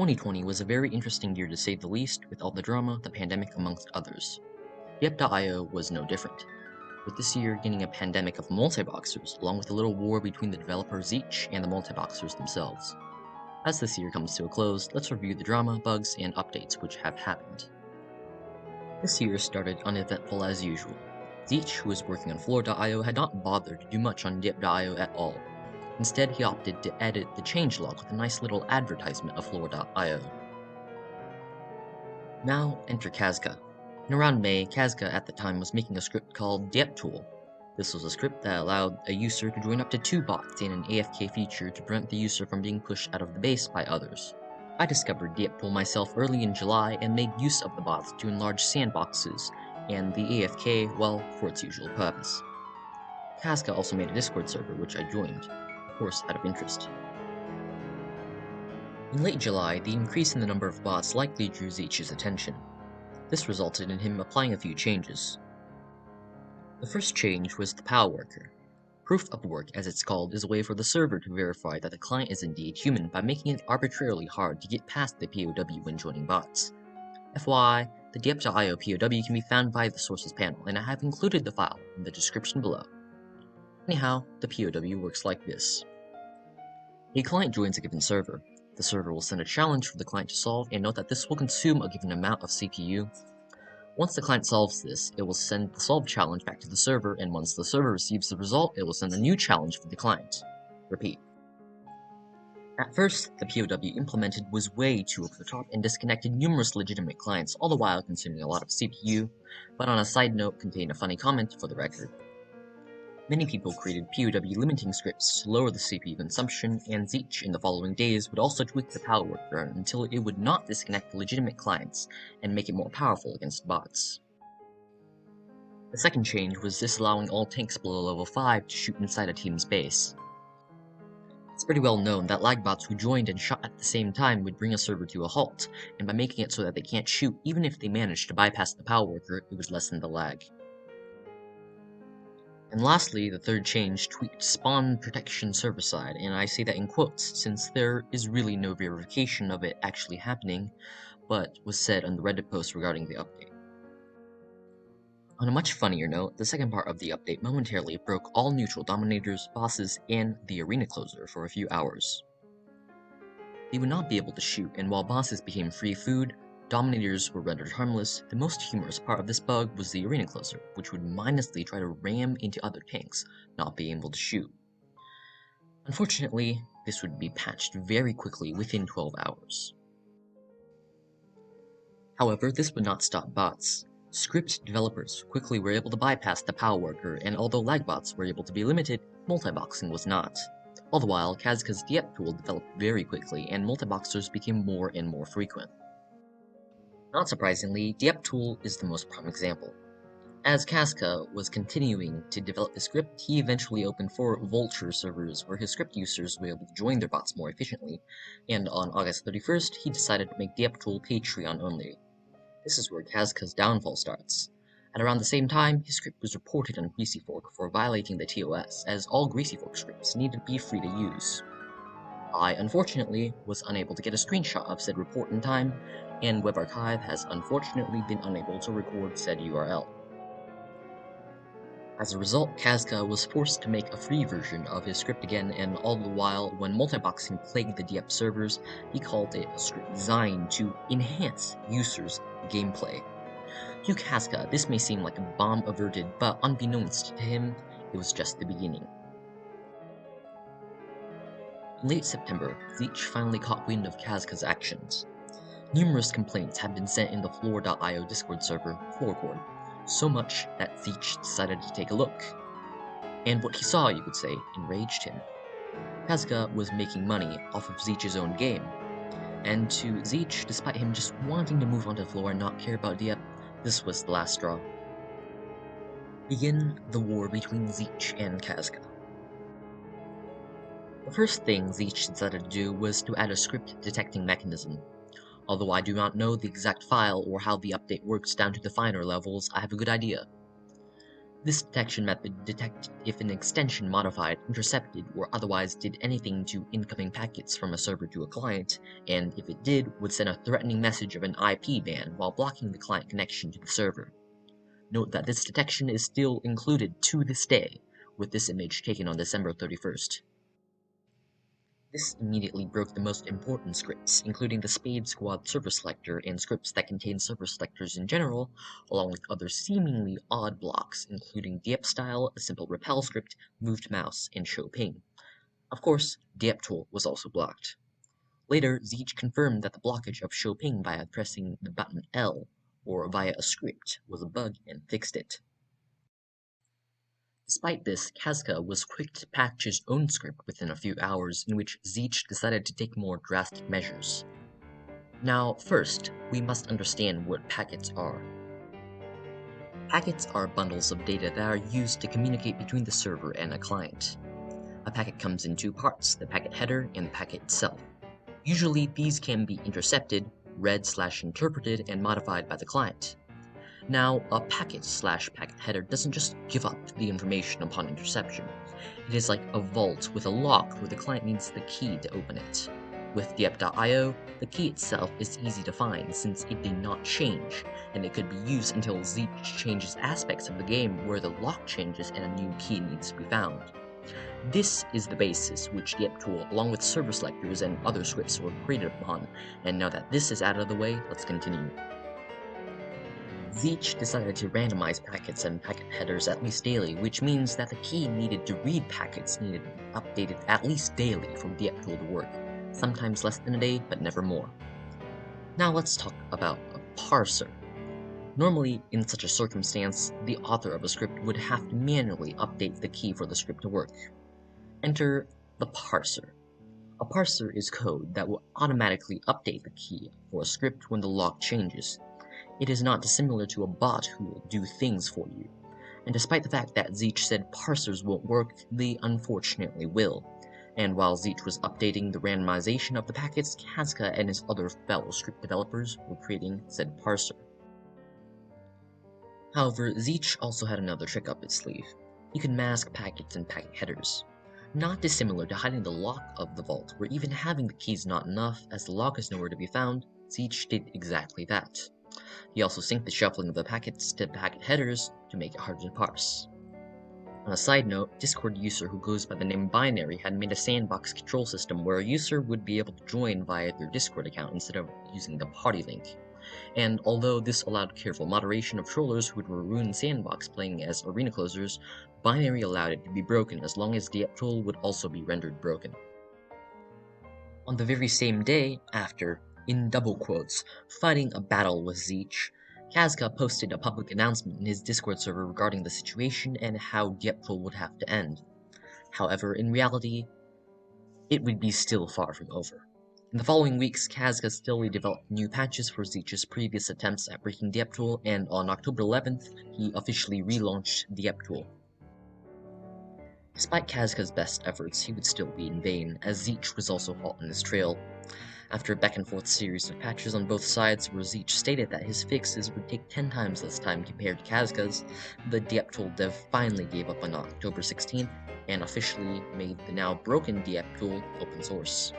2020 was a very interesting year to say the least, with all the drama, the pandemic amongst others. Yep.io was no different, with this year getting a pandemic of multi-boxers, along with a little war between the developer Zeech and the multi-boxers themselves. As this year comes to a close, let's review the drama, bugs, and updates which have happened. This year started uneventful as usual. Zeech, who was working on Floor.io, had not bothered to do much on Yep.io at all. Instead, he opted to edit the changelog with a nice little advertisement of Floor.io. Now, enter Kazka. In around May, Kazka at the time was making a script called DepTool. This was a script that allowed a user to join up to 2 bots in an AFK feature to prevent the user from being pushed out of the base by others. I discovered DepTool myself early in July and made use of the bots to enlarge sandboxes and the AFK, well, for its usual purpose. Kazka also made a Discord server which I joined, of course out of interest. In late July, the increase in the number of bots likely drew Zeech's attention. This resulted in him applying a few changes. The first change was the POW worker. Proof of work, as it's called, is a way for the server to verify that the client is indeed human by making it arbitrarily hard to get past the POW when joining bots. FYI, the Dep.io POW can be found via the sources panel, and I have included the file in the description below. Anyhow, the POW works like this. A client joins a given server. The server will send a challenge for the client to solve, and note that this will consume a given amount of CPU. Once the client solves this, it will send the solved challenge back to the server, and once the server receives the result, it will send a new challenge for the client. Repeat. At first, the POW implemented was way too over the top and disconnected numerous legitimate clients, all the while consuming a lot of CPU, but on a side note contained a funny comment for the record. Many people created POW limiting scripts to lower the CPU consumption, and Zeech in the following days would also tweak the POW worker until it would not disconnect the legitimate clients and make it more powerful against bots. The second change was disallowing all tanks below level 5 to shoot inside a team's base. It's pretty well known that lag bots who joined and shot at the same time would bring a server to a halt, and by making it so that they can't shoot even if they manage to bypass the POW worker, it would lessen the lag. And lastly, the third change tweaked spawn protection server-side, and I say that in quotes, since there is really no verification of it actually happening, but was said on the Reddit post regarding the update. On a much funnier note, the second part of the update momentarily broke all neutral dominators, bosses, and the arena closer for a few hours. They would not be able to shoot, and while bosses became free food, dominators were rendered harmless. The most humorous part of this bug was the arena closer, which would mindlessly try to ram into other tanks, not being able to shoot. Unfortunately, this would be patched very quickly within 12 hours. However, this would not stop bots. Script developers quickly were able to bypass the POW worker, and although lag bots were able to be limited, multi-boxing was not. All the while, Kazka's DepTool developed very quickly, and multi-boxers became more and more frequent. Not surprisingly, DepTool is the most prime example. As Kazka was continuing to develop the script, he eventually opened 4 Vultr servers where his script users were able to join their bots more efficiently, and on August 31st, he decided to make DepTool Patreon only. This is where Kazka's downfall starts. At around the same time, his script was reported on GreasyFork for violating the TOS, as all GreasyFork scripts needed to be free to use. I, unfortunately, was unable to get a screenshot of said report in time, and WebArchive has unfortunately been unable to record said URL. As a result, Kazka was forced to make a free version of his script again, and all the while, when multi-boxing plagued the Dep servers, he called it a script designed to enhance users' gameplay. To Kazka, this may seem like a bomb averted, but unbeknownst to him, it was just the beginning. In late September, Zeech finally caught wind of Kazka's actions. Numerous complaints had been sent in the Floor.io Discord server, Floorboard, so much that Zeech decided to take a look. And what he saw, you could say, enraged him. Kazka was making money off of Zeech's own game, and to Zeech, despite him just wanting to move onto the floor and not care about Dep, this was the last straw. Begin the war between Zeech and Kazka. The first thing Zeech decided to do was to add a script detecting mechanism. Although I do not know the exact file or how the update works down to the finer levels, I have a good idea. This detection method detected if an extension modified, intercepted, or otherwise did anything to incoming packets from a server to a client, and if it did, would send a threatening message of an IP ban while blocking the client connection to the server. Note that this detection is still included to this day, with this image taken on December 31st. This immediately broke the most important scripts, including the Spade Squad server selector and scripts that contain server selectors in general, along with other seemingly odd blocks, including diepstyle, a simple repel script, moved mouse, and show ping. Of course, dieptool was also blocked. Later, Zeech confirmed that the blockage of show ping via pressing the button L, or via a script, was a bug and fixed it. Despite this, Kazka was quick to patch his own script within a few hours, in which Zeech decided to take more drastic measures. Now, first, we must understand what packets are. Packets are bundles of data that are used to communicate between the server and a client. A packet comes in two parts, the packet header and the packet itself. Usually, these can be intercepted, read/interpreted, and modified by the client. Now, a packet/packet header doesn't just give up the information upon interception. It is like a vault with a lock where the client needs the key to open it. With diep.io, the key itself is easy to find since it did not change, and it could be used until Zeech changes aspects of the game where the lock changes and a new key needs to be found. This is the basis which dieptool, along with server selectors and other scripts, were created upon, and now that this is out of the way, let's continue. Zeech decided to randomize packets and packet headers at least daily, which means that the key needed to read packets needed to be updated at least daily for dieptool to work, sometimes less than a day, but never more. Now let's talk about a parser. Normally, in such a circumstance, the author of a script would have to manually update the key for the script to work. Enter the parser. A parser is code that will automatically update the key for a script when the lock changes. It is not dissimilar to a bot who will do things for you. And despite the fact that Zeech said parsers won't work, they unfortunately will. And while Zeech was updating the randomization of the packets, Kazka and his other fellow script developers were creating said parser. However, Zeech also had another trick up his sleeve. He could mask packets and packet headers. Not dissimilar to hiding the lock of the vault, where even having the keys not enough, as the lock is nowhere to be found, Zeech did exactly that. He also synced the shuffling of the packets to packet headers to make it harder to parse. On a side note, Discord user who goes by the name Binary had made a sandbox control system where a user would be able to join via their Discord account instead of using the party link. And although this allowed careful moderation of trollers who would ruin Sandbox playing as arena closers, Binary allowed it to be broken as long as dieptool would also be rendered broken. On the very same day, after, in double quotes, fighting a battle with Zeech, Kazka posted a public announcement in his Discord server regarding the situation and how dieptool would have to end. However, in reality, it would be still far from over. In the following weeks, Kazka still developed new patches for Zeech's previous attempts at breaking dieptool, and on October 11th, he officially relaunched dieptool. Despite Kazka's best efforts, he would still be in vain, as Zeech was also hot on his trail. After a back-and-forth series of patches on both sides where Zeech stated that his fixes would take 10 times less time compared to Kazka's, the dieptool dev finally gave up on October 16th and officially made the now broken dieptool open source.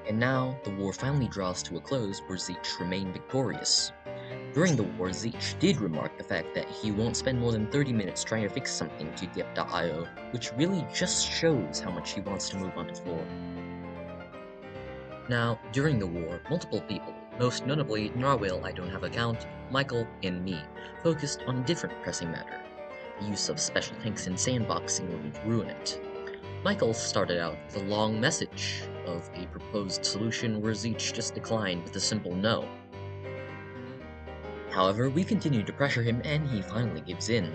And now, the war finally draws to a close where Zeech remained victorious. During the war, Zeech did remark the fact that he won't spend more than 30 minutes trying to fix something to diep.io, which really just shows how much he wants to move on to Floor. Now, during the war, multiple people, most notably Narwhal I Don't Have Account, Michael, and me, focused on a different pressing matter, the use of special tanks in Sandbox in order to ruin it. Michael started out with a long message of a proposed solution where Zeech just declined with a simple no. However, we continued to pressure him and he finally gives in.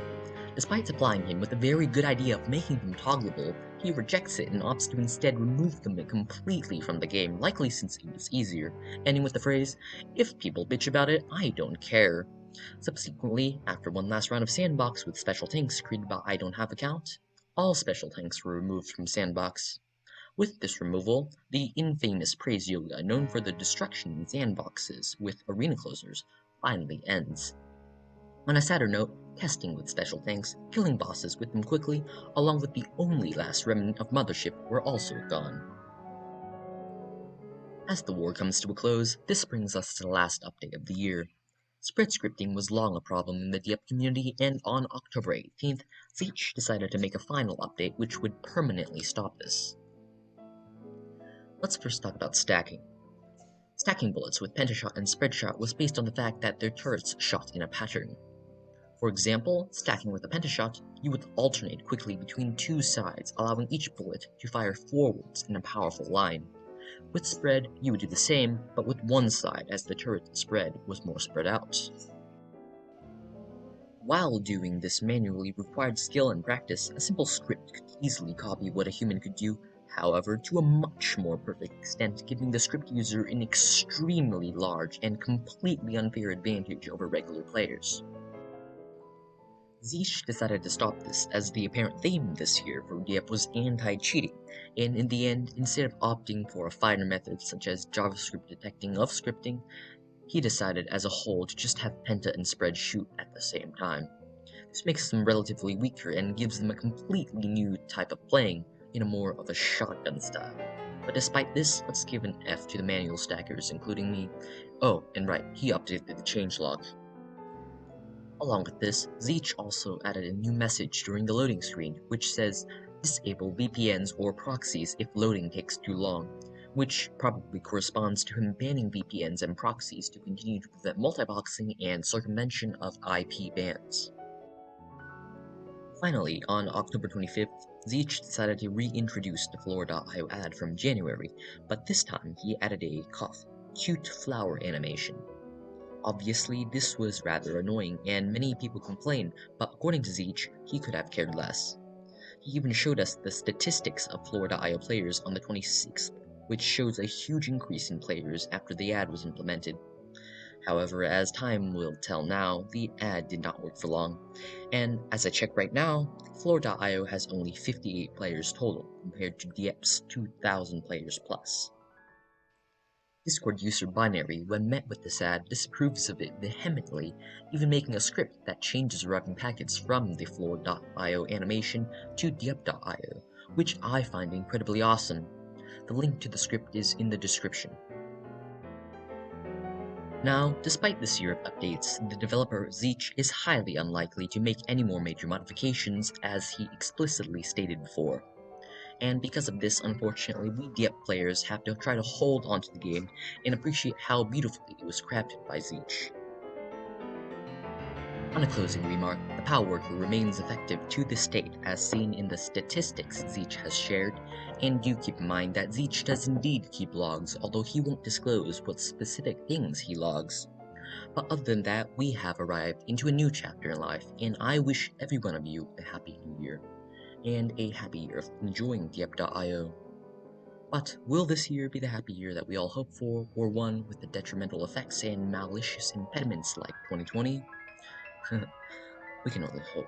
Despite supplying him with a very good idea of making them toggleable, he rejects it and opts to instead remove them completely from the game, likely since it was easier, ending with the phrase, "If people bitch about it, I don't care." Subsequently, after one last round of Sandbox with special tanks created by I Don't Have Account, all special tanks were removed from Sandbox. With this removal, the infamous praise yoga known for the destruction in sandboxes with arena closers finally ends. On a sadder note, testing with special tanks, killing bosses with them quickly, along with the only last remnant of Mothership were also gone. As the war comes to a close, this brings us to the last update of the year. Spread scripting was long a problem in the Dieppe community, and on October 18th, Zeech decided to make a final update which would permanently stop this. Let's first talk about stacking. Stacking bullets with Pentashot and Spreadshot was based on the fact that their turrets shot in a pattern. For example, stacking with a Pentashot, you would alternate quickly between two sides, allowing each bullet to fire forwards in a powerful line. With Spread, you would do the same, but with one side, as the turret spread was more spread out. While doing this manually required skill and practice, a simple script could easily copy what a human could do, however, to a much more perfect extent, giving the script user an extremely large and completely unfair advantage over regular players. Zeech decided to stop this, as the apparent theme this year for Dieppe was anti-cheating, and in the end, instead of opting for a finer method such as JavaScript detecting of scripting, he decided as a whole to just have Penta and Spread shoot at the same time. This makes them relatively weaker and gives them a completely new type of playing, in a more of a shotgun style. But despite this, let's give an F to the manual stackers, including me. Oh, and right, he updated the changelog. Along with this, Zeech also added a new message during the loading screen, which says, disable VPNs or proxies if loading takes too long, which probably corresponds to him banning VPNs and proxies to continue to prevent multiboxing and circumvention of IP bans. Finally, on October 25th, Zeech decided to reintroduce the Floor.io ad from January, but this time he added a cute flower animation. Obviously, this was rather annoying, and many people complained, but according to Zeech, he could have cared less. He even showed us the statistics of Floor.io players on the 26th, which shows a huge increase in players after the ad was implemented. However, as time will tell now, the ad did not work for long, and as I check right now, Floor.io has only 58 players total, compared to Dieppe's 2,000 players plus. Discord user Binary, when met with this ad, disapproves of it vehemently, even making a script that changes arriving packets from the Floor.io animation to Dieppe.io, which I find incredibly awesome. The link to the script is in the description. Now, despite this year of updates, the developer Zeech is highly unlikely to make any more major modifications, as he explicitly stated before. And because of this, unfortunately, we Dieppe players have to try to hold onto the game and appreciate how beautifully it was crafted by Zeech. On a closing remark, the POW worker remains effective to this date, as seen in the statistics Zeech has shared, and do keep in mind that Zeech does indeed keep logs, although he won't disclose what specific things he logs. But other than that, we have arrived into a new chapter in life, and I wish every one of you a happy new year, and a happy year of enjoying Dieppe.io. But will this year be the happy year that we all hope for, or one with the detrimental effects and malicious impediments like 2020? We can only hope.